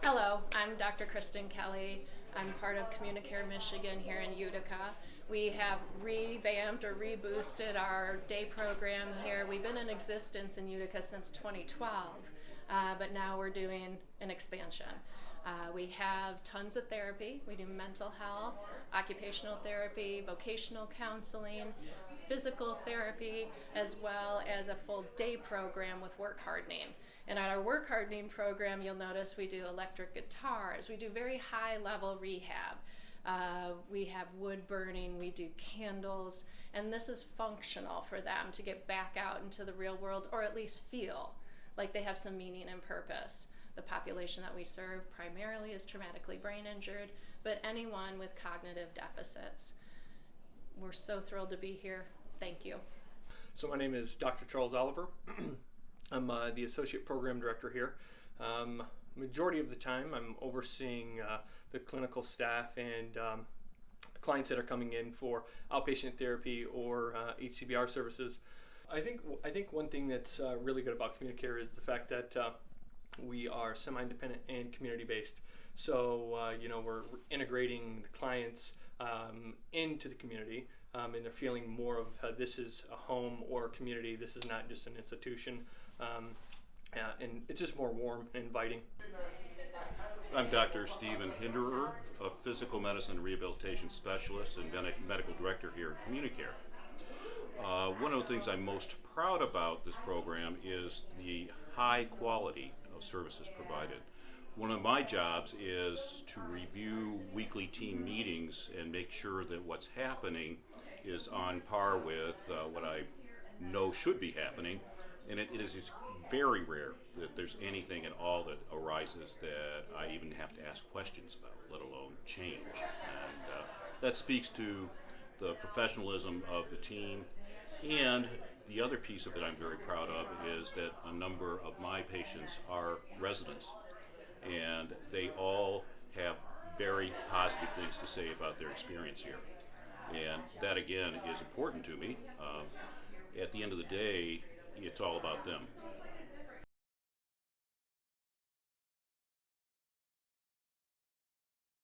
Hello, I'm Dr. Kristen Kelly. I'm part of Communicare of Michigan here in Utica. We have revamped or reboosted our day program here. We've been in existence in Utica since 2012, but now we're doing an expansion. We have tons of therapy. We do mental health, occupational therapy, vocational counseling, physical therapy, as well as a full day program with work hardening. And at our work hardening program, you'll notice we do electric guitars. We do very high level rehab. We have wood burning, we do candles, and this is functional for them to get back out into the real world, or at least feel like they have some meaning and purpose. The population that we serve primarily is traumatically brain injured, but anyone with cognitive deficits. We're so thrilled to be here. Thank you. So my name is Dr. Charles Oliver. I'm the Associate Program Director here. Majority of the time I'm overseeing the clinical staff and clients that are coming in for outpatient therapy or HCBR services. I think one thing that's really good about Communicare is the fact that we are semi-independent and community-based. So we're integrating the clients into the community, and they're feeling more of this is a home or a community. This is not just an institution, and it's just more warm and inviting. I'm Dr. Stephen Hinderer, a physical medicine rehabilitation specialist and medical director here at Communicare. One of the things I'm most proud about this program is the high quality of services provided. One of my jobs is to review weekly team meetings and make sure that what's happening is on par with what I know should be happening, and it is very rare that there's anything at all that arises that I even have to ask questions about, let alone change. And that speaks to the professionalism of the team. And the other piece of it I'm very proud of is that a number of my patients are residents, and they all have very positive things to say about their experience here. And that again is important to me. At the end of the day, it's all about them.